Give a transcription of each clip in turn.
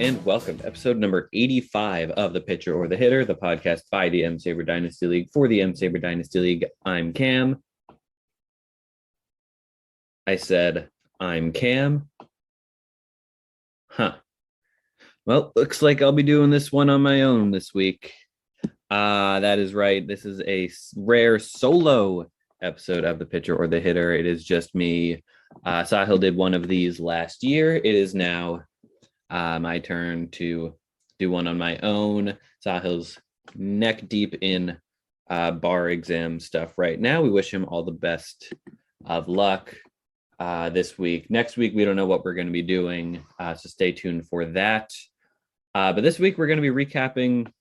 and welcome to episode number 85 of The Pitcher or the Hitter, the podcast by the M-SABR Dynasty League for the M-SABR Dynasty League. I'm Cam. I said, I'm Cam. Well, looks like I'll be doing this one on my own this week. That is right. This is a rare solo episode of The Pitcher or the Hitter. It is just me. Sahil did one of these last year. It is now my turn to do one on my own. Sahil's neck deep in bar exam stuff right now. We wish him all the best of luck this week. Next week, we don't know what we're going to be doing, so stay tuned for that. But this week, we're going to be recapping,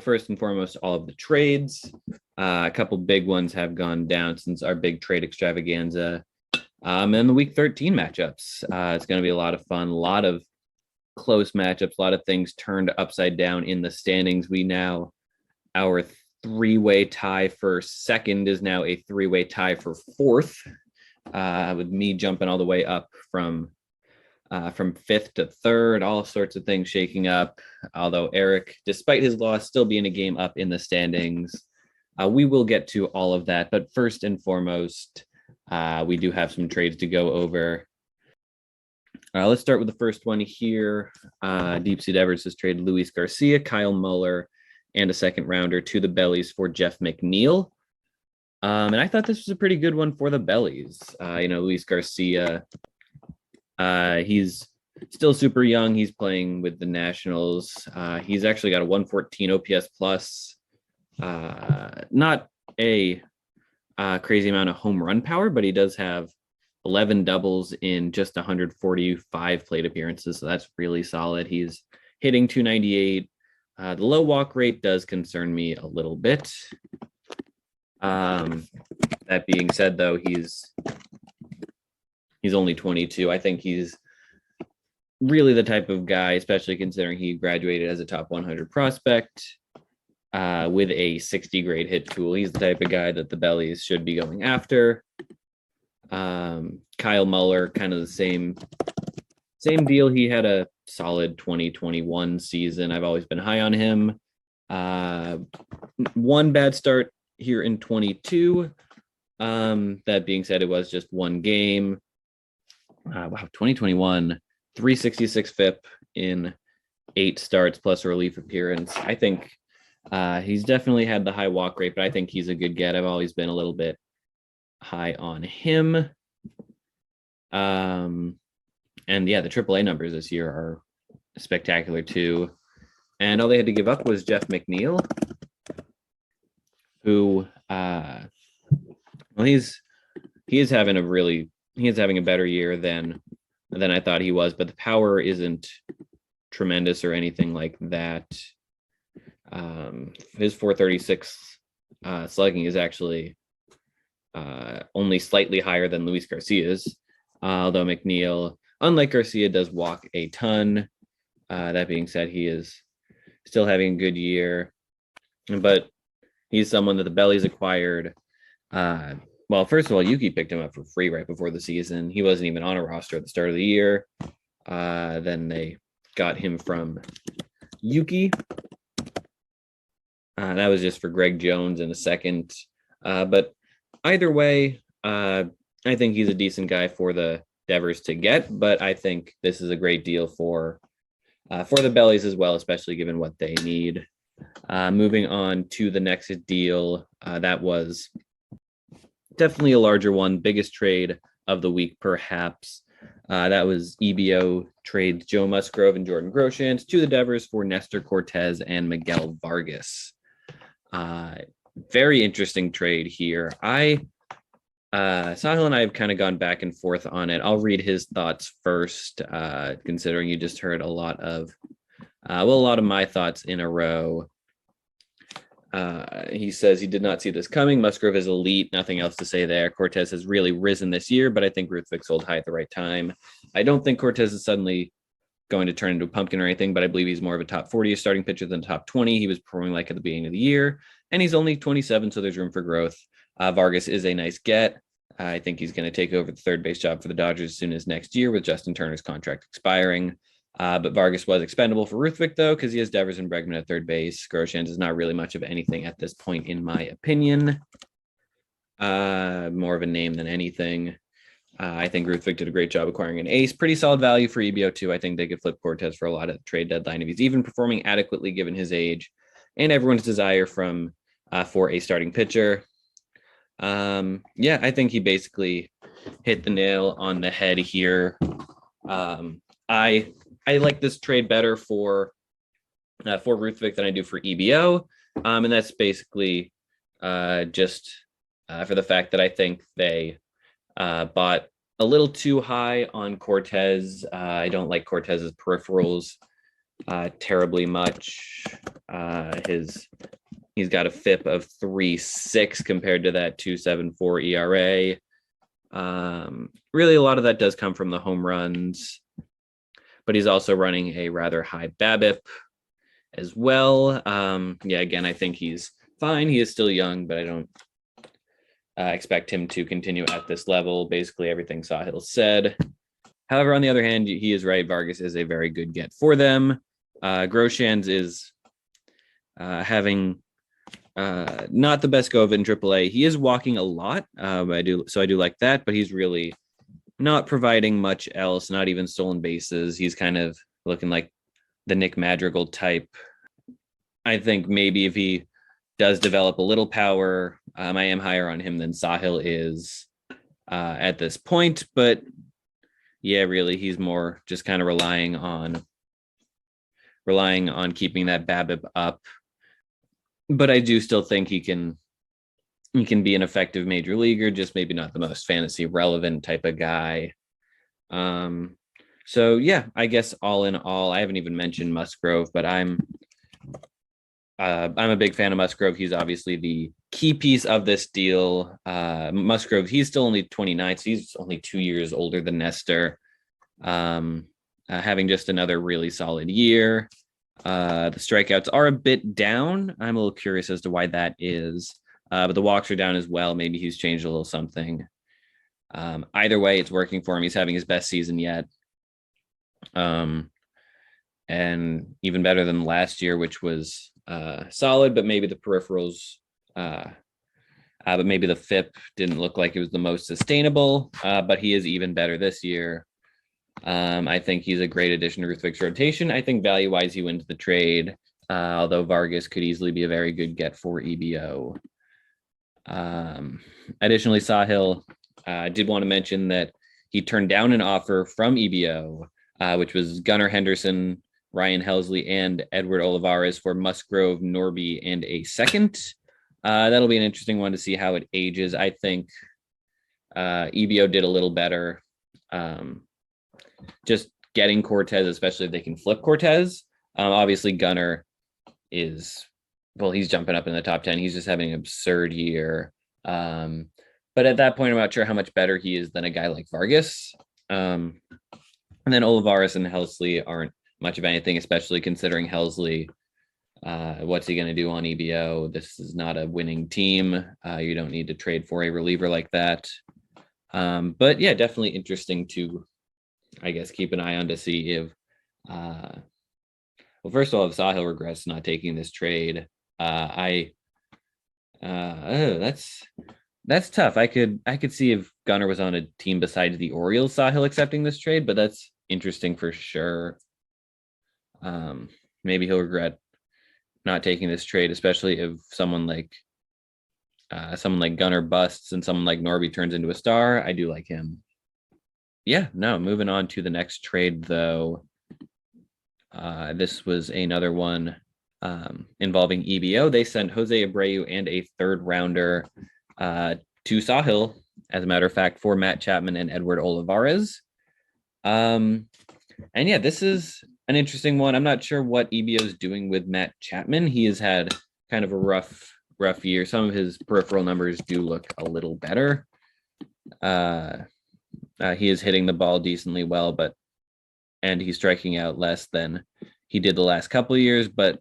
first and foremost, all of the trades. A couple big ones have gone down since our big trade extravaganza. And the week 13 matchups. It's going to be a lot of fun, a lot of close matchups, a lot of things turned upside down in the standings. Our three-way tie for second is now a three-way tie for fourth, with me jumping all the way up from fifth to third, all sorts of things shaking up. Although Erik, despite his loss, still being a game up in the standings. We will get to all of that, but first and foremost, we do have some trades to go over. Let's start with the first one here. Deep Sea Devers has traded Luis Garcia, Kyle Muller, and a second rounder to the Bellies for Jeff McNeil. And I thought this was a pretty good one for the Bellies. Luis Garcia, he's still super young. He's playing with the Nationals. He's actually got a 114 OPS plus. Not a crazy amount of home run power, but he does have 11 doubles in just 145 plate appearances, so that's really solid. He's hitting 298. The low walk rate does concern me a little bit. That being said, though, he's only 22. I think he's really the type of guy, especially considering he graduated as a top 100 prospect with a 60 grade hit tool. He's the type of guy that the Bellies should be going after. Kyle Muller, kind of the same deal. He had a solid 2021 season. I've always been high on him. One bad start here in 22. That being said, it was just one game. 2021, 366 FIP in 8 starts plus a relief appearance. I think he's definitely had the high walk rate, but I think he's a good get. I've always been a little bit high on him. And yeah, the AAA numbers this year are spectacular too. And all they had to give up was Jeff McNeil, who he is having a better year than I thought he was, but the power isn't tremendous or anything like that. His 436 slugging is actually only slightly higher than Luis Garcia's, although McNeil, unlike Garcia, does walk a ton. That being said, he is still having a good year, but he's someone that the Bellies acquired. First of all, Yuki picked him up for free right before the season. He wasn't even on a roster at the start of the year. Then they got him from Yuki. That was just for Greg Jones in a second. But either way, I think he's a decent guy for the Devers to get, but I think this is a great deal for the Bellies as well, especially given what they need. Moving on to the next deal, that was definitely a larger one, biggest trade of the week, perhaps. That was Abreu Trade Joe Musgrove and Jordan Groshans to the Devers for Nestor Cortez and Miguel Vargas. Very interesting trade here. Sahil and I have kind of gone back and forth on it. I'll read his thoughts first, considering you just heard a lot of my thoughts in a row. He says he did not see this coming. Musgrove is elite. Nothing else to say there. Cortez has really risen this year, but I think Ruthvik sold high at the right time. I don't think Cortez is suddenly going to turn into a pumpkin or anything, but I believe he's more of a top 40 starting pitcher than top 20. He was performing like at the beginning of the year, and he's only 27, so there's room for growth. Vargas is a nice get. I think he's going to take over the third base job for the Dodgers as soon as next year with Justin Turner's contract expiring. But Vargas was expendable for Ruthvik, though, because he has Devers and Bregman at third base. Groshans is not really much of anything at this point, in my opinion. More of a name than anything. I think Ruthvik did a great job acquiring an ace. Pretty solid value for EBO, too. I think they could flip Cortez for a lot at the trade deadline if he's even performing adequately given his age and everyone's desire for a starting pitcher. I think he basically hit the nail on the head here. I like this trade better for Ruthvik than I do for EBO, and that's basically just for the fact that I think they bought a little too high on Cortez. I don't like Cortez's peripherals terribly much. He's got a FIP of 3.6 compared to that 2.74 ERA. Really, a lot of that does come from the home runs, but he's also running a rather high BABIP as well. Again, I think he's fine. He is still young, but I don't expect him to continue at this level. Basically, everything Sahil said. However, on the other hand, he is right. Vargas is a very good get for them. Groshans is having not the best go of it in AAA. He is walking a lot. I do like that, but he's really not providing much else, not even stolen bases. He's kind of looking like the Nick Madrigal type. I think maybe if he does develop a little power, I am higher on him than Sahil is at this point. But yeah, really, he's more just kind of relying on keeping that BABIP up. But I do still think he can be an effective major leaguer, just maybe not the most fantasy relevant type of guy. So yeah, I guess all in all, I haven't even mentioned Musgrove, but I'm a big fan of Musgrove. He's obviously the key piece of this deal. Musgrove, he's still only 29, so he's only 2 years older than Nestor. Having just another really solid year. The strikeouts are a bit down. I'm a little curious as to why that is. But the walks are down as well. Maybe he's changed a little something. Either way, it's working for him. He's having his best season yet. And even better than last year, which was solid, but maybe the peripherals, but maybe the FIP didn't look like it was the most sustainable, but he is even better this year. I think he's a great addition to Ruthvik's rotation. I think value-wise, he wins the trade, although Vargas could easily be a very good get for EBO. Additionally, Sahil did want to mention that he turned down an offer from EBO, which was Gunnar Henderson, Ryan Helsley, and Edward Olivares for Musgrove, Norby, and a second. That'll be an interesting one to see how it ages. I think EBO did a little better. Just getting Cortez, especially if they can flip Cortez. Obviously, Gunnar is, well, he's jumping up in the top 10. He's just having an absurd year. But at that point, I'm not sure how much better he is than a guy like Vargas. And then Olivares and Helsley aren't much of anything, especially considering Helsley. What's he going to do on EBO? This is not a winning team. You don't need to trade for a reliever like that. But yeah, definitely interesting to, I guess, keep an eye on to see if, well, first of all, if Sahil regrets not taking this trade, that's tough. I could see if Gunnar was on a team besides the Orioles, Sahil accepting this trade, but that's interesting for sure. Maybe he'll regret not taking this trade, especially if someone like Gunnar busts and someone like Norby turns into a star. I do like him. Yeah, no, moving on to the next trade, though. This was another one involving EBO. They sent Jose Abreu and a third rounder to Sahil, as a matter of fact, for Matt Chapman and Edward Olivares. And yeah, this is an interesting one. I'm not sure what EBO is doing with Matt Chapman. He has had kind of a rough year. Some of his peripheral numbers do look a little better. He is hitting the ball decently well, and he's striking out less than he did the last couple of years, but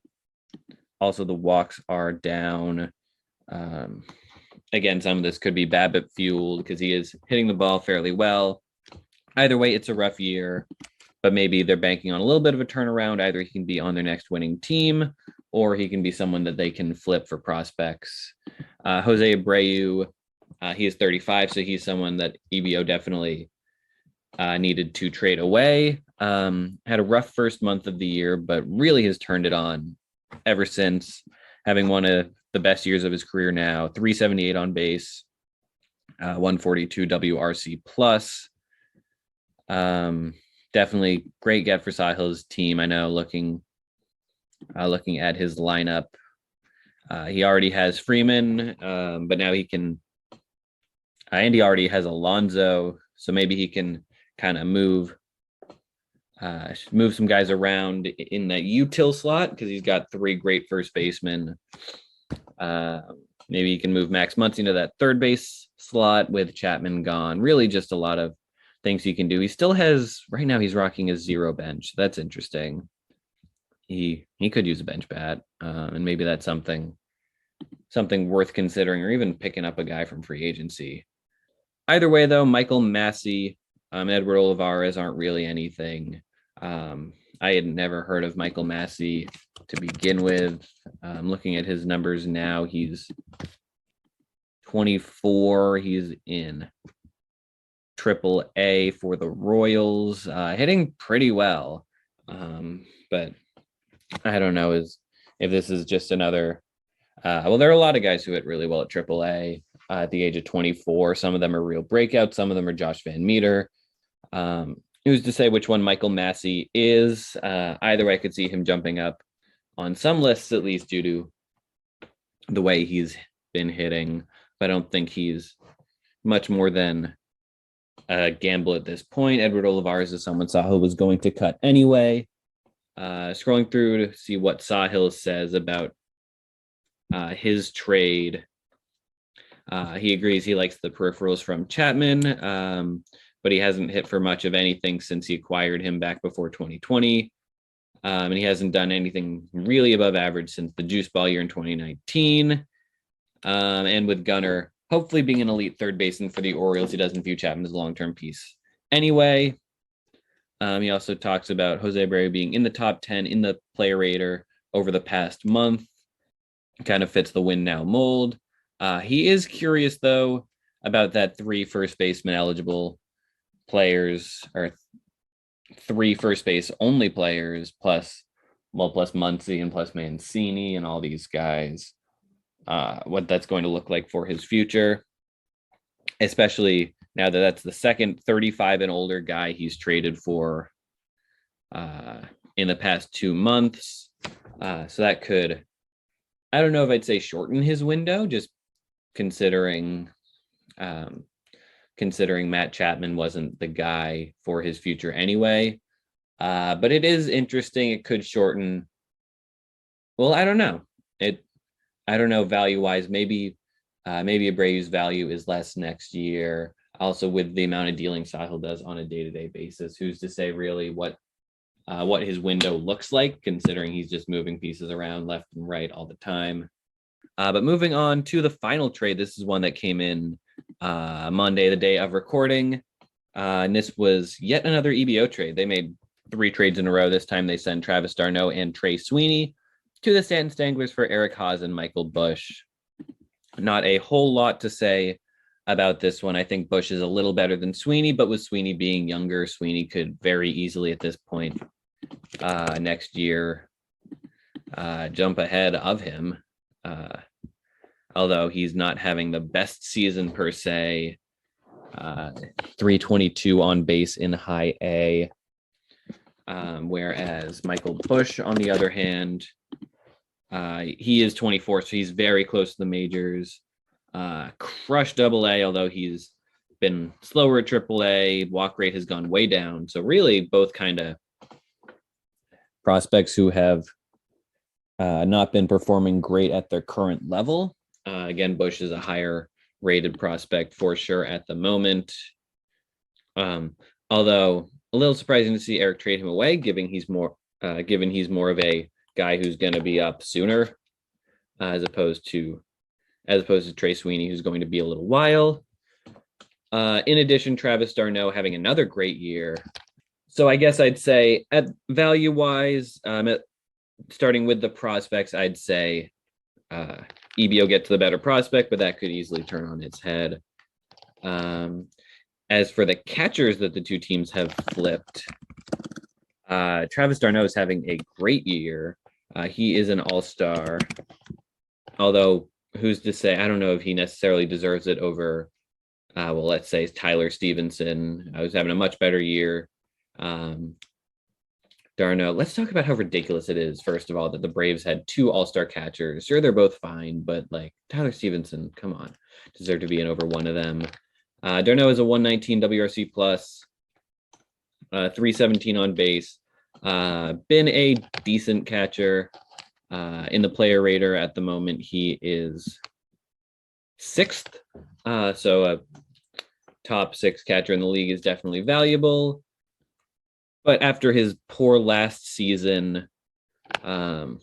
also the walks are down. Again, some of this could be BABIP fueled because he is hitting the ball fairly well. Either way, it's a rough year. but maybe they're banking on a little bit of a turnaround. Either he can be on their next winning team, or he can be someone that they can flip for prospects. Jose Abreu, he is 35, so he's someone that EBO definitely needed to trade away. Had a rough first month of the year, but really has turned it on ever since, having one of the best years of his career now. 378 on base, 142 WRC plus. Definitely great get for Sahil's team. I know looking at his lineup, he already has Freeman, but now he can, and he already has Alonso, so maybe he can kind of move some guys around in that util slot because he's got 3 great first basemen. Maybe he can move Max Muncy into that third base slot with Chapman gone. Really just a lot of things he can do. He still has, right now he's rocking a 0 bench. That's interesting. He could use a bench bat, and maybe that's something worth considering, or even picking up a guy from free agency. Either way, though, Michael Massey, Edward Olivares aren't really anything. I had never heard of Michael Massey to begin with. Looking at his numbers now, he's 24. He's in AAA for the Royals, hitting pretty well. But I don't know if this is just another. Well, there are a lot of guys who hit really well at AAA at the age of 24. Some of them are real breakouts. Some of them are Josh Van Meter. Who's to say which one Michael Massey is? Either way, I could see him jumping up on some lists, at least due to the way he's been hitting. But I don't think he's much more than a gamble at this point. Edward Olivares is someone Sahil was going to cut anyway. Scrolling through to see what Sahil says about his trade. He agrees he likes the peripherals from Chapman, but he hasn't hit for much of anything since he acquired him back before 2020. And he hasn't done anything really above average since the juice ball year in 2019. And with Gunnar hopefully being an elite third baseman for the Orioles, he doesn't view Chapman as a long-term piece. Anyway, he also talks about Jose Abreu being in the top 10 in the player rater over the past month. Kind of fits the win now mold. He is curious, though, about that 3 first baseman eligible players, or 3 first base only players, plus Muncy and plus Mancini and all these guys. What that's going to look like for his future, especially now that that's the second 35 and older guy he's traded for in the past 2 months. So that could, I don't know if I'd say shorten his window, just considering Matt Chapman wasn't the guy for his future anyway. But it is interesting. It could shorten. Well, I don't know. I don't know value-wise. Maybe Abreu's value is less next year. Also, with the amount of dealing Sahil does on a day-to-day basis, who's to say really what his window looks like, considering he's just moving pieces around left and right all the time. But moving on to the final trade, this is one that came in Monday, the day of recording. And this was yet another EBO trade. They made 3 trades in a row. This time they sent Travis d'Arnaud and Trey Sweeney to the Stanton Stanglers for Erik Haas and Michael Busch. Not a whole lot to say about this one. I think Busch is a little better than Sweeney, but with Sweeney being younger, Sweeney could very easily at this point next year jump ahead of him. Although he's not having the best season per se. 322 on base in high A. Whereas Michael Busch, on the other hand, he is 24, so he's very close to the majors. Crushed AA, although he's been slower at AAA. Walk rate has gone way down. So really both kind of prospects who have not been performing great at their current level. Again, Busch is a higher rated prospect for sure at the moment. Although a little surprising to see Erik trade him away, given he's more of a guy who's going to be up sooner, as opposed to Trey Sweeney, who's going to be a little while. In addition, Travis d'Arnaud having another great year, So I guess I'd say at value wise, starting with the prospects, I'd say EBO gets the better prospect, but that could easily turn on its head. As for the catchers that the two teams have flipped, Travis d'Arnaud is having a great year. He is an all-star, although who's to say? I don't know if he necessarily deserves it over, well, let's say Tyler Stevenson. I was having a much better year. D'Arnaud, let's talk about how ridiculous it is, first of all, that the Braves had two all-star catchers. Sure, they're both fine, but like Tyler Stevenson, come on, deserve to be in over one of them. D'Arnaud is a 119 WRC plus, 317 on base. Been a decent catcher. In the player rater at the moment, he is sixth. So a top six catcher in the league is definitely valuable. But after his poor last season, although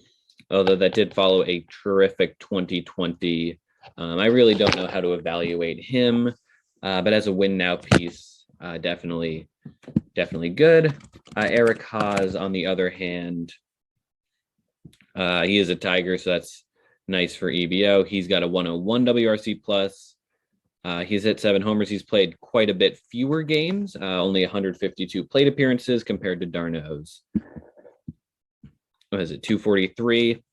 that did follow a terrific 2020, I really don't know how to evaluate him. But as a win now piece, definitely good. Eric Haas, on the other hand, he is a Tiger, so that's nice for EBO. He's got a 101 WRC plus. He's hit 7 homers. He's played quite a bit fewer games, only 152 plate appearances compared to d'Arnaud's. What is it, 243?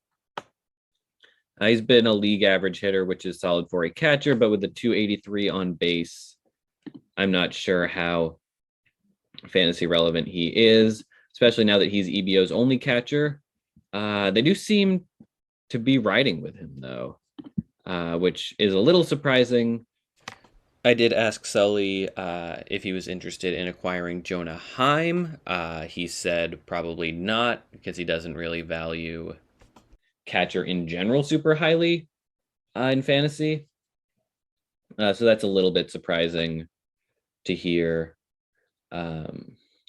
He's been a league average hitter, which is solid for a catcher, but with the 283 on base, I'm not sure how fantasy relevant he is, especially now that he's EBO's only catcher. They do seem to be riding with him, though, which is a little surprising. I did ask Sully if he was interested in acquiring Jonah Heim. He said probably not, because he doesn't really value catcher in general super highly in fantasy. So that's a little bit surprising to hear,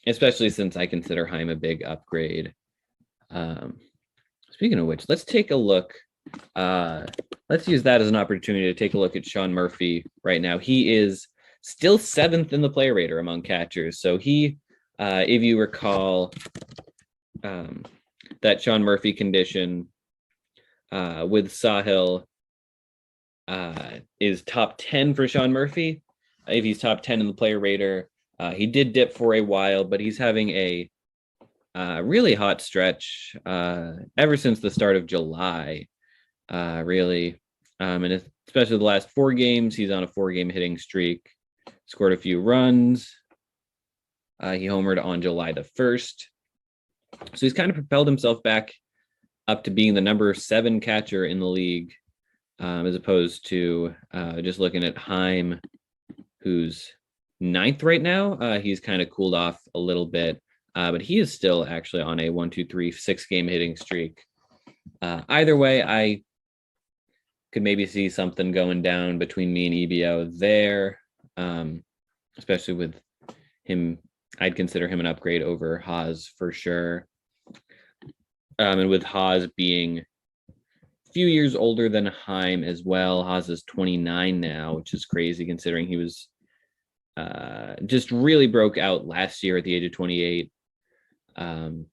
especially since I consider Heim a big upgrade. Speaking of which, let's take a look. Let's use that as an opportunity to take a look at Sean Murphy right now. He is still 7th in the player rater among catchers. So he, if you recall, that Sean Murphy condition with Sahil is top 10 for Sean Murphy. If he's top 10 in the player rater, he did dip for a while, but he's having a really hot stretch ever since the start of July, really. And especially the last 4 games, he's on a 4-game hitting streak, scored a few runs. He homered on July the 1st. So he's kind of propelled himself back up to being the number 7 catcher in the league, as opposed to just looking at Heim, who's 9th right now. He's kind of cooled off a little bit, but he is still actually on a 6-game hitting streak. Either way, I could maybe see something going down between me and EBO there, especially with him. I'd consider him an upgrade over Haas for sure. And with Haas being a few years older than Heim as well, Haas is 29 now, which is crazy considering he was just really broke out last year at the age of 28. EBO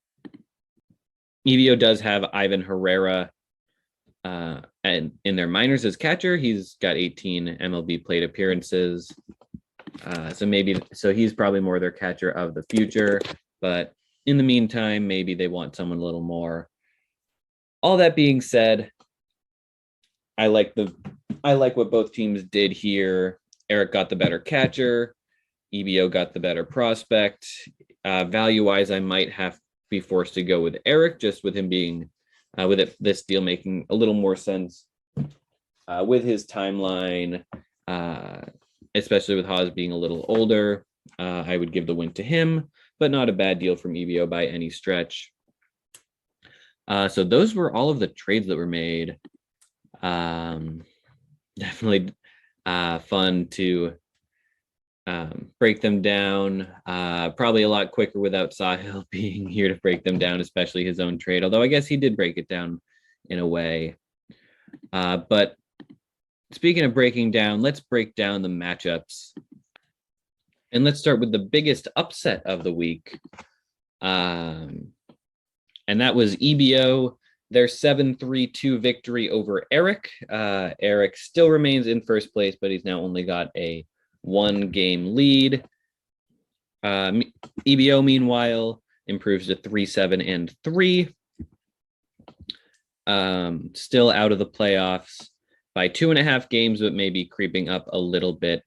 does have Ivan Herrera and in their minors as catcher. He's got 18 MLB plate appearances. So he's probably more their catcher of the future, but in the meantime, maybe they want someone a little more. All that being said, I like what both teams did here. Erik got the better catcher. EBO got the better prospect. Value-wise, I might have to be forced to go with Erik, just with him being, this deal making a little more sense with his timeline, especially with Haas being a little older. I would give the win to him, but not a bad deal from EBO by any stretch. So those were all of the trades that were made. Definitely fun to break them down. Probably a lot quicker without Sahil being here to break them down, especially his own trade, although I guess he did break it down in a way. But speaking of breaking down, let's break down the matchups And let's start with the biggest upset of the week. And that was EBO, their 7-3-2 victory over Erik. Erik still remains in first place, but he's now only got a 1-game lead. EBO, meanwhile, improves to 3-7-3. Still out of the playoffs by 2.5 games, but maybe creeping up a little bit.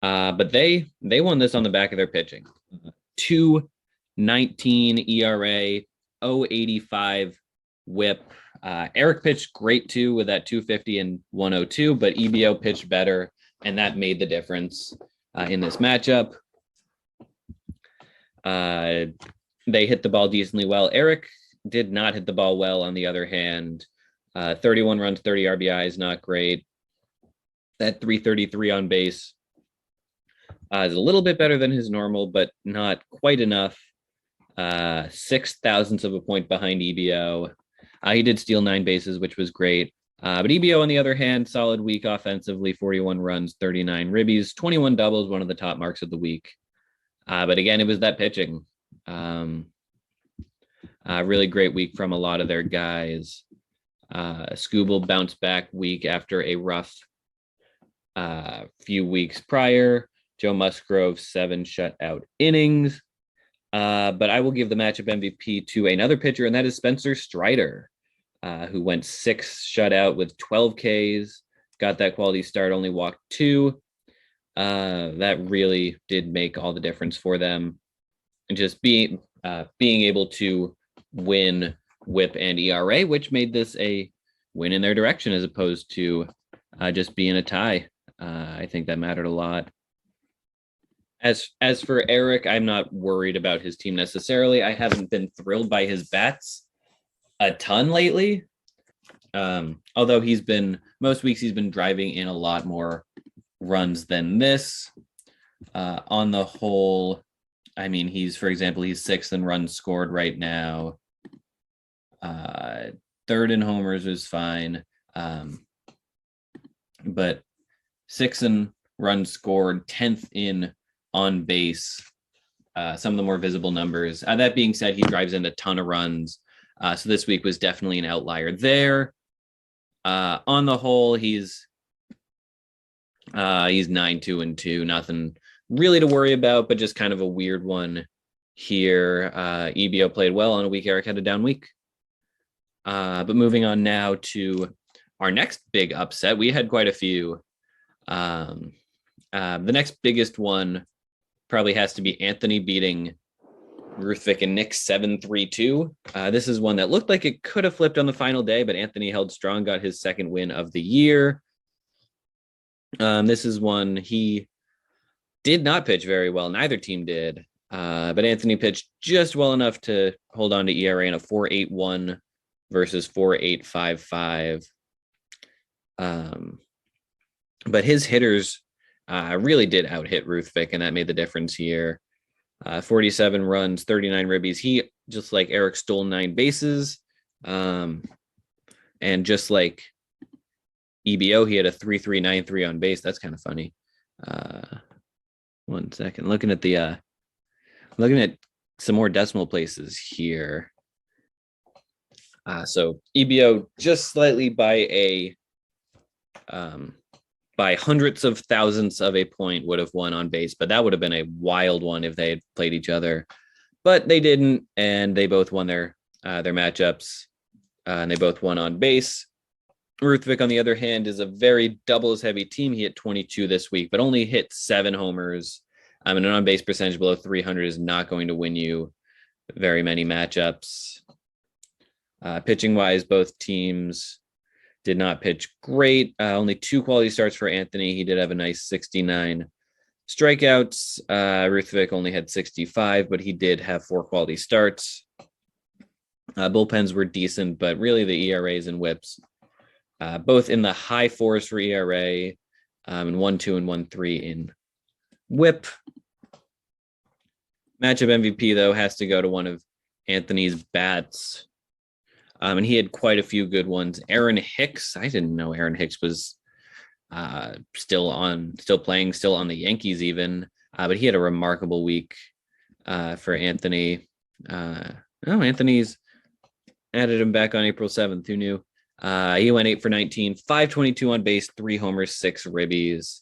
But they won this on the back of their pitching. 2.19 ERA, 0.85 WHIP. Erik pitched great too with that 250 and 102, but EBO pitched better, and that made the difference in this matchup. They hit the ball decently well. Erik did not hit the ball well, on the other hand. 31 runs, 30 RBI is not great. That 333 on base is a little bit better than his normal, but not quite enough. 6 thousandths of a point behind EBO. He did steal 9 bases, which was great. But EBO, on the other hand, solid week offensively, 41 runs, 39 ribbies, 21 doubles, one of the top marks of the week. But again, it was that pitching. Really great week from a lot of their guys. Scooble bounced back week after a rough few weeks prior. Joe Musgrove, 7 shutout innings. But I will give the matchup MVP to another pitcher, and that is Spencer Strider, who went 6 shutout with 12 Ks, got that quality start, only walked 2. That really did make all the difference for them. And just being able to win WHIP and ERA, which made this a win in their direction as opposed to just being a tie. I think that mattered a lot. As for Erik, I'm not worried about his team necessarily. I haven't been thrilled by his bats a ton lately. Although most weeks he's been driving in a lot more runs than this. On the whole, I mean, he's 6th in runs scored right now. 3rd in homers is fine. But 6th in runs scored, 10th in on base, some of the more visible numbers. That being said, he drives in a ton of runs. So this week was definitely an outlier there. On the whole, he's 9-2-2, nothing really to worry about, but just kind of a weird one here. EBO played well on a week. Erik had a down week. But moving on now to our next big upset. We had quite a few. The next biggest one probably has to be Anthony beating Ruthvik and Nick 7-3-2. This is one that looked like it could have flipped on the final day, but Anthony held strong, got his 2nd win of the year. This is one he did not pitch very well. Neither team did. But Anthony pitched just well enough to hold on to ERA in a 4.81 versus 4.855. But his hitters really did out-hit Ruthvik, and that made the difference here. 47 runs, 39 ribbies. He, just like Erik, stole 9 bases. And just like EBO, he had a 3.393 on base. That's kind of funny. 1 second. Looking at some more decimal places here. So EBO just slightly by hundredths of thousandths of a point would have won on base, but that would have been a wild one if they had played each other. But they didn't, and they both won their matchups, and they both won on base. Ruthvik, on the other hand, is a very doubles-heavy team. He hit 22 this week, but only hit 7 homers. And an on-base percentage below 300 is not going to win you very many matchups. Pitching-wise, both teams did not pitch great. Only 2 quality starts for Anthony. He did have a nice 69 strikeouts. Ruthvik only had 65, but he did have 4 quality starts. Bullpens were decent, but really the ERAs and WHIPs, both in the high 4s for ERA, and 1.2 and 1.3 in WHIP. Matchup MVP, though, has to go to one of Anthony's bats. And he had quite a few good ones. Aaron Hicks. I didn't know Aaron Hicks was still playing, still on the Yankees even. But he had a remarkable week for Anthony. Anthony's added him back on April 7th. Who knew? He went 8 for 19, 522 on base, 3 homers, 6 ribbies.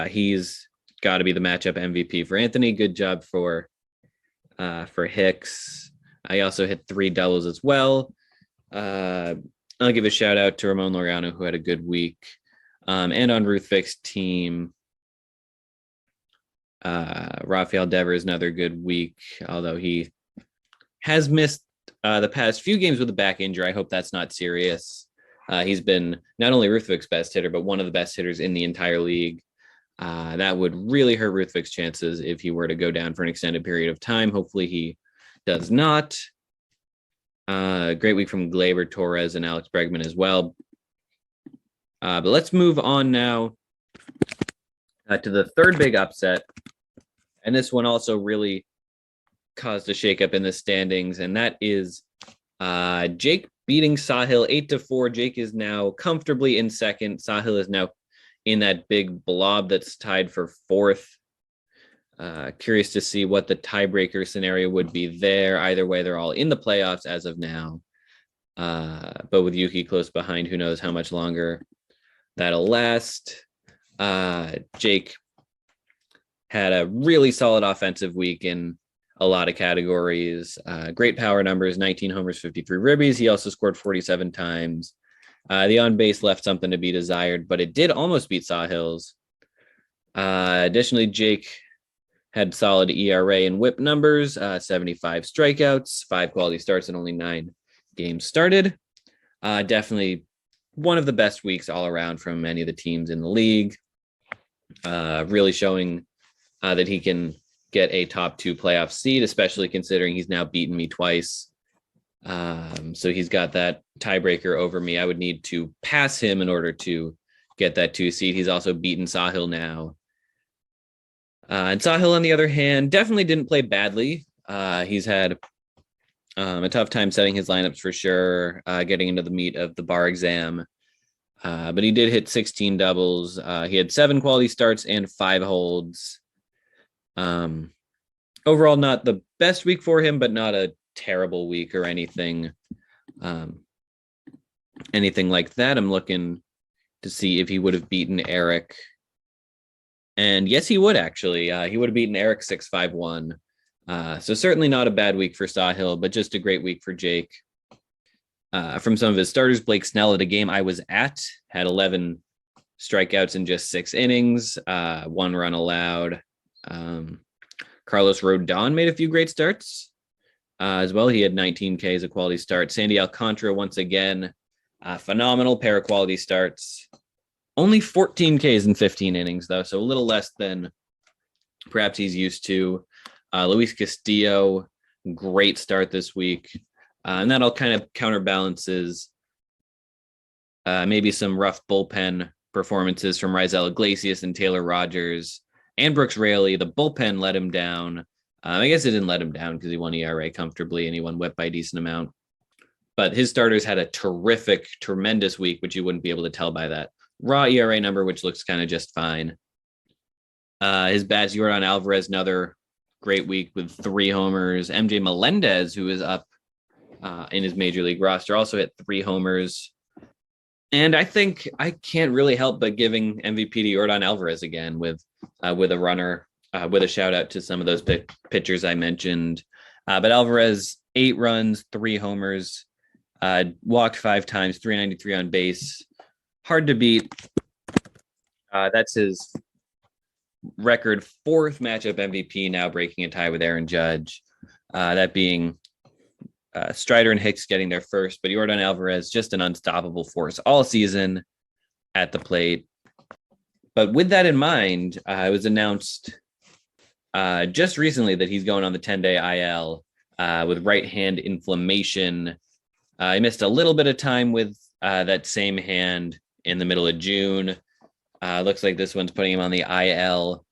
He's got to be the matchup MVP for Anthony. Good job for Hicks. I also hit 3 doubles as well. I'll give a shout out to Ramon Laureano, who had a good week. And on Ruthvik's team, Rafael Devers, another good week, although he has missed the past few games with a back injury. I hope that's not serious. He's been not only Ruthvik's best hitter, but one of the best hitters in the entire league. That would really hurt Ruthvik's chances if he were to go down for an extended period of time. Hopefully he does not. Great week from Gleyber, Torres, and Alex Bregman as well. But let's move on now to the third big upset. And this one also really caused a shakeup in the standings, and that is Jake beating Sahil 8-4. Jake is now comfortably in second. Sahil is now in that big blob that's tied for fourth. Curious to see what the tiebreaker scenario would be there. Either way, they're all in the playoffs as of now. But with Yuki close behind, who knows how much longer that'll last. Jake had a really solid offensive week in a lot of categories. Great power numbers, 19 homers, 53 ribbies. He also scored 47 times. The on-base left something to be desired, but it did almost beat Sahil's. Additionally, Jake had solid ERA and whip numbers, 75 strikeouts, 5 quality starts, and only 9 games started. Definitely one of the best weeks all around from any of the teams in the league. Really showing that he can get a top 2 playoff seed, especially considering he's now beaten me twice. So he's got that tiebreaker over me. I would need to pass him in order to get that 2 seed. He's also beaten Sahil now. And Sahil, on the other hand, definitely didn't play badly. He's had a tough time setting his lineups for sure, getting into the meat of the bar exam. But he did hit 16 doubles. He had 7 quality starts and 5 holds. Overall, not the best week for him, but not a terrible week or anything like that. I'm looking to see if he would have beaten Erik. And yes, he would actually. He would have beaten Erik 6-5-1. So certainly not a bad week for Sahil, but just a great week for Jake. From some of his starters, Blake Snell at a game I was at had 11 strikeouts in just 6 innings, 1 run allowed. Carlos Rodon made a few great starts as well. He had 19 Ks, a quality start. Sandy Alcantara, once again, phenomenal pair of quality starts. Only 14 Ks in 15 innings, though, so a little less than perhaps he's used to. Luis Castillo, great start this week. And that all kind of counterbalances maybe some rough bullpen performances from Raisel Iglesias and Taylor Rogers and Brooks Raley. The bullpen let him down. I guess it didn't let him down because he won ERA comfortably and he won whip by a decent amount. But his starters had a terrific, tremendous week, which you wouldn't be able to tell by that raw ERA number, which looks kind of just fine. His bats, Yordan Alvarez, another great week with 3 homers. MJ Melendez, who is up in his major league roster, also hit 3 homers. And I think I can't really help but giving MVP to Yordan Alvarez again with a runner, with a shout out to some of those pitchers I mentioned. But Alvarez, 8 runs, 3 homers, walked 5 times, 393 on base. Hard to beat. That's his record 4th matchup MVP, now breaking a tie with Aaron Judge. That being Strider and Hicks getting there first, but Yordan Alvarez, just an unstoppable force all season at the plate. But with that in mind, it was announced just recently that he's going on the 10-day IL with right hand inflammation. He missed a little bit of time with that same hand in the middle of June. Looks like this one's putting him on the IL.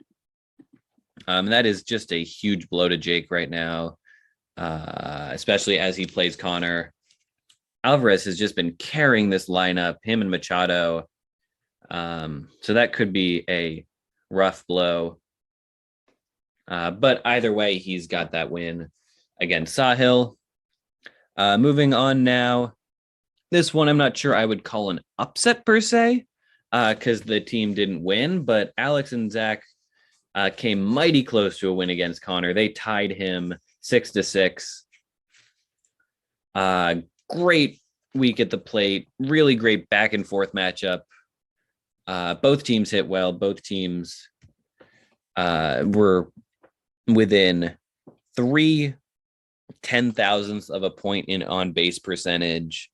That is just a huge blow to Jake right now, especially as he plays Conor. Alvarez has just been carrying this lineup, him and Machado. So that could be a rough blow. But either way, he's got that win against Sahil. Moving on now. This one, I'm not sure I would call an upset per se, because the team didn't win, but Alex and Zach came mighty close to a win against Conor. They tied him 6-6. Great week at the plate. Really great back and forth matchup. Both teams hit well. Both teams were within 3/10,000ths of a point in on base percentage.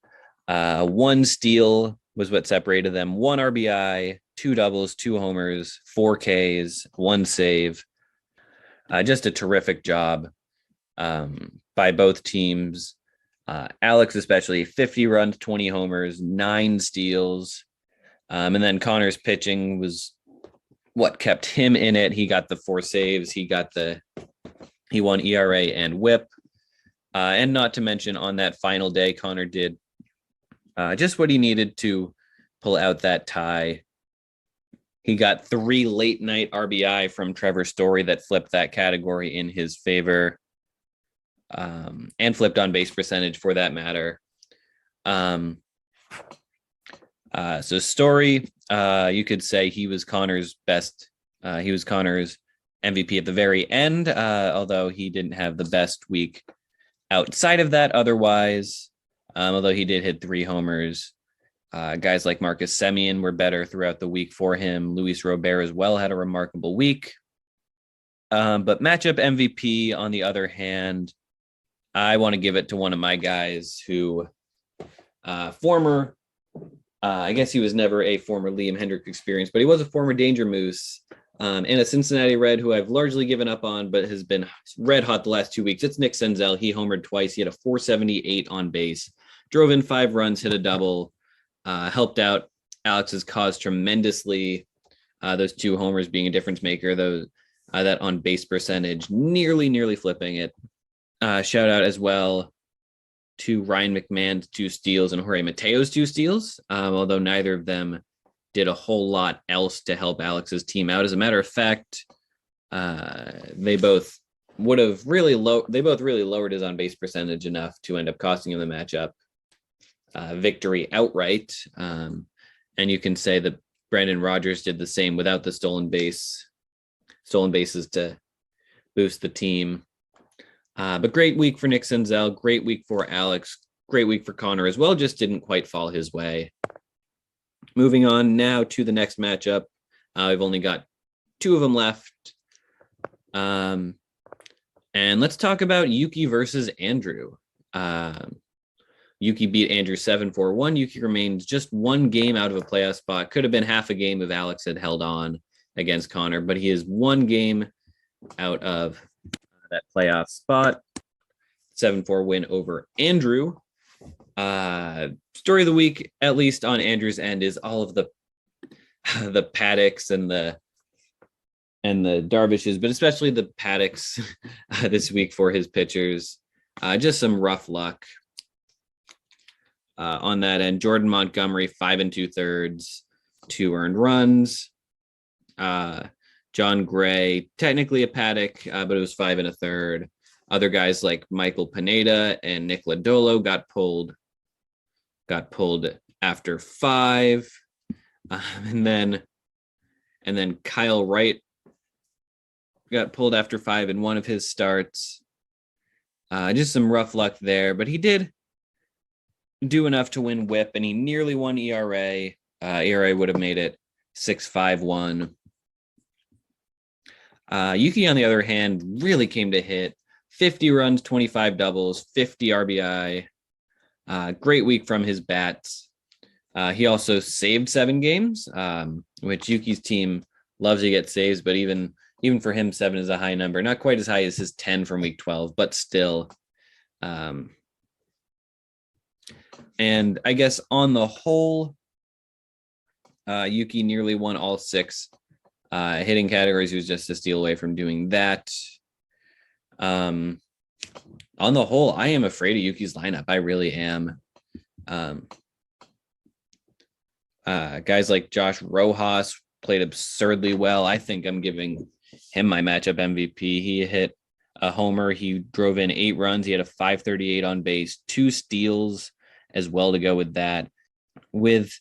One steal was what separated them. 1 RBI, 2 doubles, 2 homers, 4 Ks, 1 save. Just a terrific job by both teams. Alex especially, 50 runs, 20 homers, 9 steals. And then Conor's pitching was what kept him in it. He got the 4 saves. He won ERA and WHIP. And not to mention on that final day, Conor did just what he needed to pull out that tie. He got 3 late night RBI from Trevor Story that flipped that category in his favor, and flipped on base percentage for that matter. So Story, you could say he was Conor's best. He was Conor's MVP at the very end, although he didn't have the best week outside of that otherwise. Although he did hit 3 homers. Guys like Marcus Semien were better throughout the week for him. Luis Robert as well had a remarkable week. But matchup MVP, on the other hand, I want to give it to one of my guys who I guess he was never a former Liam Hendriks experience, but he was a former Danger Moose, and a Cincinnati Red who I've largely given up on, but has been red hot the last 2 weeks. It's Nick Senzel. He homered twice. He had a 478 on base, drove in 5 runs, hit a double, helped out Alex's cause tremendously. Those 2 homers being a difference maker, that on base percentage, nearly flipping it. Shout out as well to Ryan McMahon's 2 steals and Jorge Mateo's 2 steals, although neither of them did a whole lot else to help Alex's team out. As a matter of fact, they both really lowered his on base percentage enough to end up costing him the matchup victory outright. And you can say that Brandon Rogers did the same without the stolen bases to boost the team. But great week for Nick Senzel, great week for Alex, great week for Conor as well, just didn't quite fall his way. Moving on now to the next matchup. We've only got 2 of them left. And let's talk about Yuki versus Andrew. Yuki beat Andrew 7-4-1. Yuki remains just 1 game out of a playoff spot. Could have been half a game if Alex had held on against Conor, but he is 1 game out of that playoff spot. 7-4 win over Andrew. Story of the week, at least on Andrew's end, is all of the Paddocks and the Darvishes, but especially the Paddocks this week for his pitchers. Just some rough luck on that end. Jordan Montgomery, 5 2/3, 2 earned runs. John Gray, technically a Paddock, but it was 5 1/3. Other guys like Michael Pineda and Nick Lodolo got pulled after 5. And then Kyle Wright got pulled after 5 in one of his starts. Just some rough luck there, but he did do enough to win WHIP, and he nearly won ERA. ERA would have made it 6.51. Yuki, on the other hand, really came to hit. 50 runs, 25 doubles, 50 RBI. Great week from his bats. He also saved 7 games, which Yuki's team loves to get saves, but even for him, 7 is a high number. Not quite as high as his 10 from week 12, but still. And I guess on the whole, Yuki nearly won all 6 hitting categories. He was just a steal away from doing that. On the whole, I am afraid of Yuki's lineup. I really am. Guys like Josh Rojas played absurdly well. I think I'm giving him my matchup MVP. He hit a homer. He drove in 8 runs. He had a 538 on base, 2 steals as well to go with that. With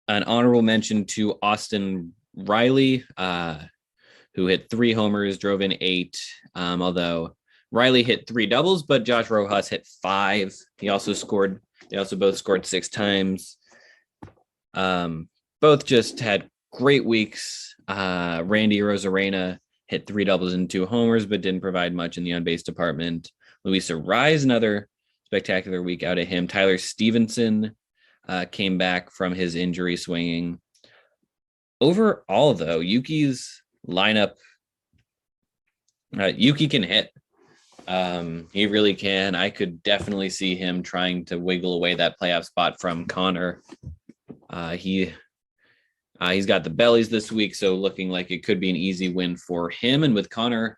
an honorable mention to Austin Riley, who hit 3 homers, drove in 8. Although Riley hit 3 doubles, but Josh Rojas hit 5. They also both scored 6 times. Both just had great weeks. Randy Rosarena hit 3 doubles and 2 homers, but didn't provide much in the on-base department. Luis Arraez, another spectacular week out of him. Tyler Stevenson came back from his injury swinging. Overall, though, Yuki's lineup, Yuki can hit. He really can. I could definitely see him trying to wiggle away that playoff spot from Conor. He's got the bellies this week, so looking like it could be an easy win for him. And with Conor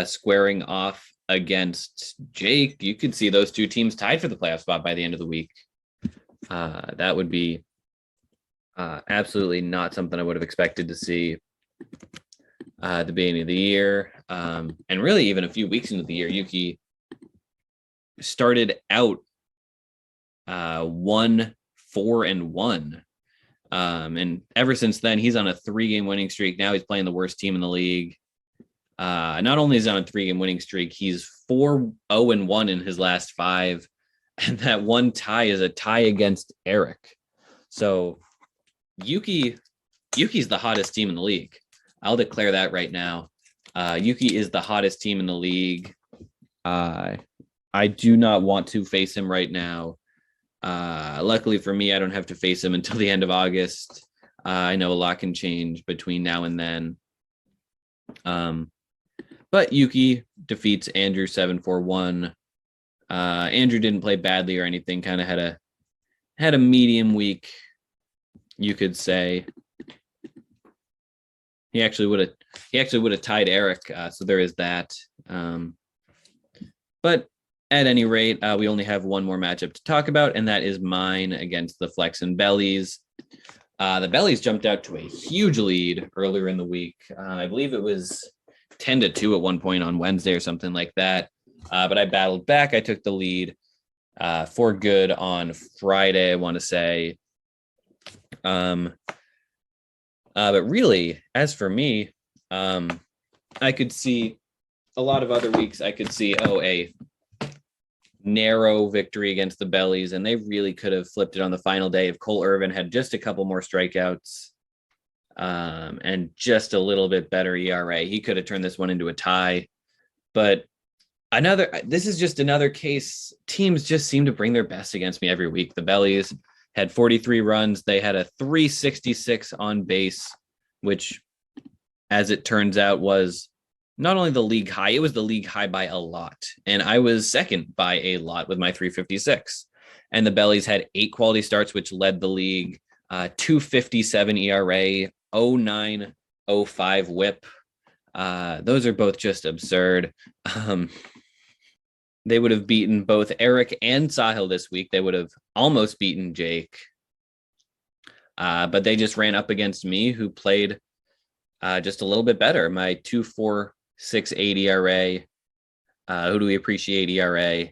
squaring off against Jake, you could see those 2 teams tied for the playoff spot by the end of the week. That would be absolutely not something I would have expected to see at the beginning of the year. And really even a few weeks into the year, Yuki started out 1-4-1. And ever since then, he's on a 3-game winning streak. Now he's playing the worst team in the league. Not only is he on a 3-game winning streak, he's 4-0-1 in his last 5. And that one tie is a tie against Erik. So Yuki's the hottest team in the league. I'll declare that right now. Yuki is the hottest team in the league. I do not want to face him right now. Luckily for me, I don't have to face him until the end of August. I know a lot can change between now and then. But Yuki defeats Andrew 7-4-1. Andrew didn't play badly or anything, kind of had a medium week, you could say. He actually would have tied Erik, so there is that. But at any rate, we only have one more matchup to talk about, and that is mine against the Flex and Bellies. The Bellies jumped out to a huge lead earlier in the week. I believe it was 10-2 at one point on Wednesday or something like that. But I battled back. I took the lead for good on Friday, I want to say. But really, as for me, I could see a lot of other weeks. I could see, a narrow victory against the Bellies, and they really could have flipped it on the final day if Cole Irvin had just a couple more strikeouts and just a little bit better ERA. He could have turned this one into a tie. But this is just another case. Teams just seem to bring their best against me every week. The Bellies had 43 runs. They had a 366 on base, which, as it turns out, was not only the league high, it was the league high by a lot. And I was second by a lot with my 356. And the Bellies had 8 quality starts, which led the league. 257 ERA, 0.905 whip. Those are both just absurd. They would have beaten both Erik and Sahil this week. They would have almost beaten Jake. But they just ran up against me, who played just a little bit better. My 2.468 ERA, who do we appreciate ERA,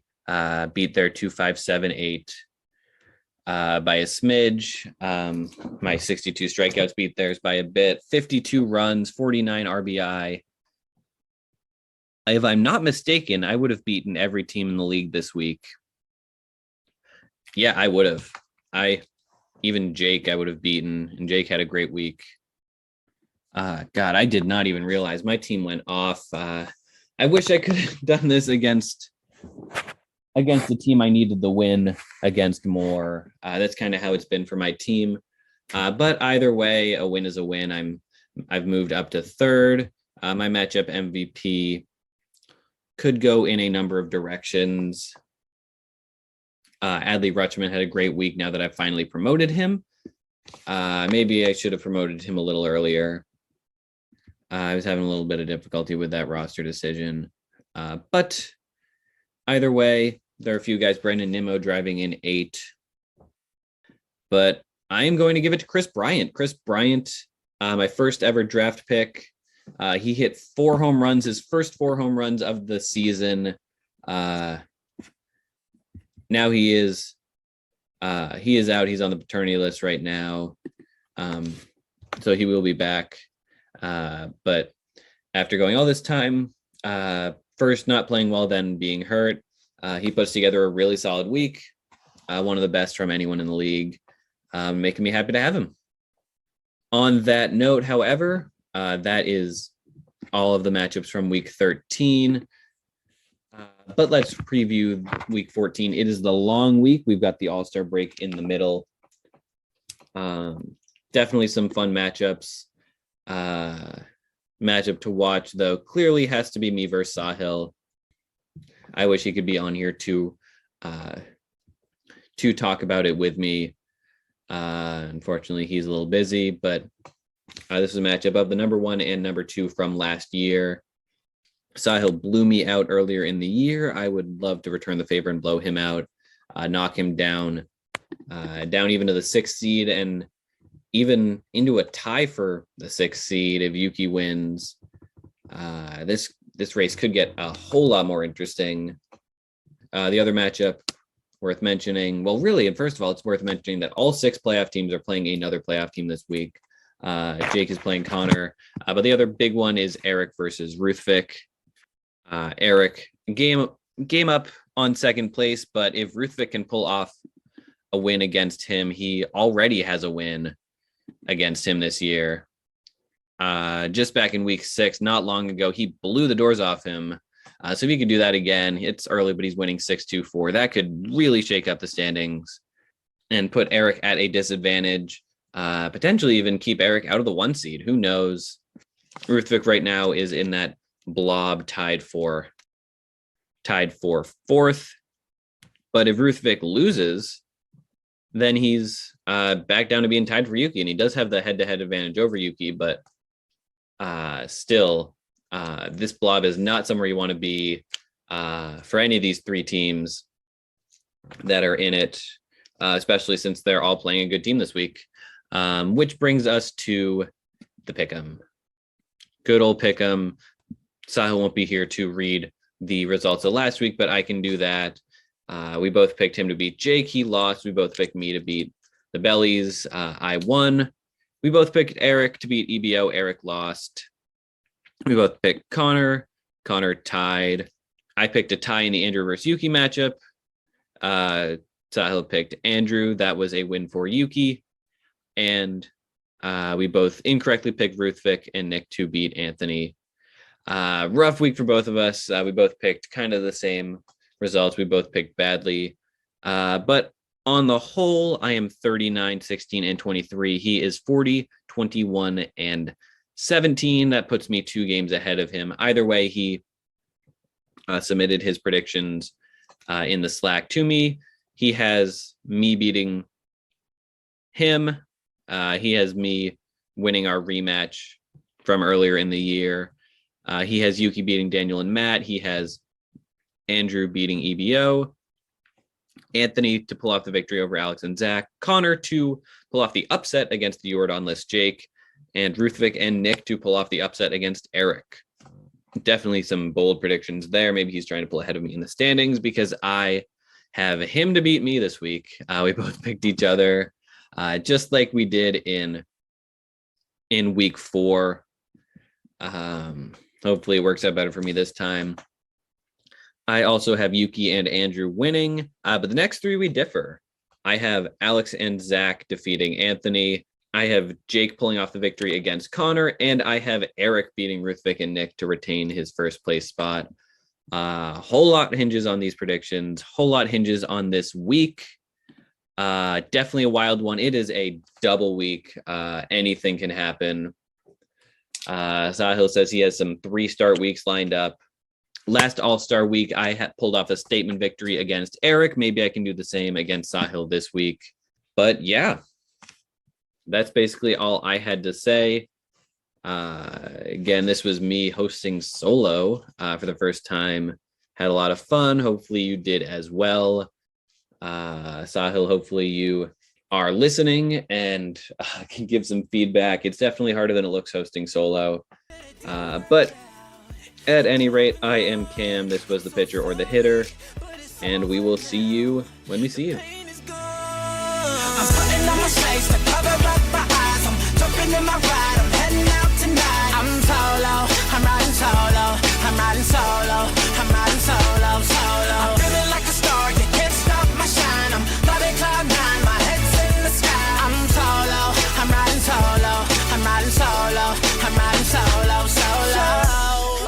beat their 2.578 by a smidge. My 62 strikeouts beat theirs by a bit. 52 runs, 49 RBI. If I'm not mistaken, I would have beaten every team in the league this week. Yeah, I would have. Even Jake, I would have beaten, and Jake had a great week. God, I did not even realize my team went off. I wish I could have done this against the team I needed the win against more. That's kind of how it's been for my team. But either way, a win is a win. I've moved up to third. My matchup MVP could go in a number of directions. Adley Rutschman had a great week now that I've finally promoted him. Maybe I should have promoted him a little earlier. I was having a little bit of difficulty with that roster decision. But either way, there are a few guys. Brendan Nimmo driving in 8. but I am going to give it to Chris Bryant. Chris Bryant, my first ever draft pick. He hit 4 home runs, his first 4 home runs of the season. Now he is out. He's on the paternity list right now. So he will be back. But after going all this time, first not playing well, then being hurt, he puts together a really solid week. One of the best from anyone in the league, making me happy to have him. On that note, however, that is all of the matchups from week 13. But let's preview week 14. It is the long week. We've got the All-Star break in the middle. Definitely some fun matchups. Matchup to watch, though, clearly has to be me versus Sahil. I wish he could be on here to talk about it with me. Unfortunately, he's a little busy, but this is a matchup of the number 1 and number 2 from last year. Sahil blew me out earlier in the year. I would love to return the favor and blow him out, knock him down even to the 6th seed and even into a tie for the 6th seed if Yuki wins. This race could get a whole lot more interesting. The other matchup worth mentioning, well, really, and first of all, it's worth mentioning that all 6 playoff teams are playing another playoff team this week. Jake is playing Conor, but the other big one is Erik versus Ruthvik. Erik, game up on 2nd place, but if Ruthvik can pull off a win against him, he already has a win against him this year. Just back in week 6, not long ago, he blew the doors off him. So if he could do that again, it's early, but he's winning 6-2-4. That could really shake up the standings and put Erik at a disadvantage. Potentially even keep Erik out of the 1 seed. Who knows? Ruthvik right now is in that blob tied for 4th. But if Ruthvik loses, then he's back down to being tied for Yuki, and he does have the head-to-head advantage over Yuki, but still, this blob is not somewhere you want to be for any of these 3 teams that are in it, especially since they're all playing a good team this week, which brings us to the Pick'em. Good old Pick'em. Sahil won't be here to read the results of last week, but I can do that. We both picked him to beat Jake. He lost. We both picked me to beat the Bellies. I won. We both picked Erik to beat EBO. Erik lost. We both picked Conor. Conor tied. I picked a tie in the Andrew versus Yuki matchup. Sahil picked Andrew. That was a win for Yuki. And we both incorrectly picked Ruthvik and Nick to beat Anthony. Rough week for both of us. We both picked kind of the same results. We both picked badly. But on the whole, I am 39, 16, and 23. He is 40, 21, and 17. That puts me 2 games ahead of him. Either way, he submitted his predictions in the Slack to me. He has me beating him. He has me winning our rematch from earlier in the year. He has Yuki beating Daniel and Matt. He has Andrew beating EBO. Anthony to pull off the victory over Alex and Zach. Conor to pull off the upset against the Jordan list Jake. And Ruthvik and Nick to pull off the upset against Erik. Definitely some bold predictions there. Maybe he's trying to pull ahead of me in the standings because I have him to beat me this week. We both picked each other just like we did in week 4. Hopefully it works out better for me this time. I also have Yuki and Andrew winning, but the next 3 we differ. I have Alex and Zach defeating Anthony. I have Jake pulling off the victory against Conor, and I have Erik beating Ruthvik and Nick to retain his 1st place spot. Whole lot hinges on these predictions. Whole lot hinges on this week. Definitely a wild one. It is a double week. Anything can happen. Sahil says he has some 3-start weeks lined up. Last All-Star week, I pulled off a statement victory against Erik. Maybe I can do the same against Sahil this week. But yeah, that's basically all I had to say. Again, this was me hosting solo for the first time. Had a lot of fun. Hopefully you did as well. Sahil, hopefully you are listening and can give some feedback. It's definitely harder than it looks hosting solo. But at any rate, I am Cam. This was the pitcher or the hitter. And we will see you when we see you. I'm putting on my shades to cover up my eyes. I'm jumping in my ride. I'm heading out tonight. I'm solo. I'm riding solo. I'm riding solo. I'm riding solo. Solo. I'm feeling like a star. You can't stop my shine. I'm flying cloud nine. My head's in the sky. I'm solo. I'm riding solo. I'm riding solo. I'm riding solo. Solo.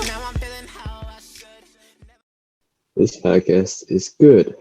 Now I'm feeling how I should. This podcast is good.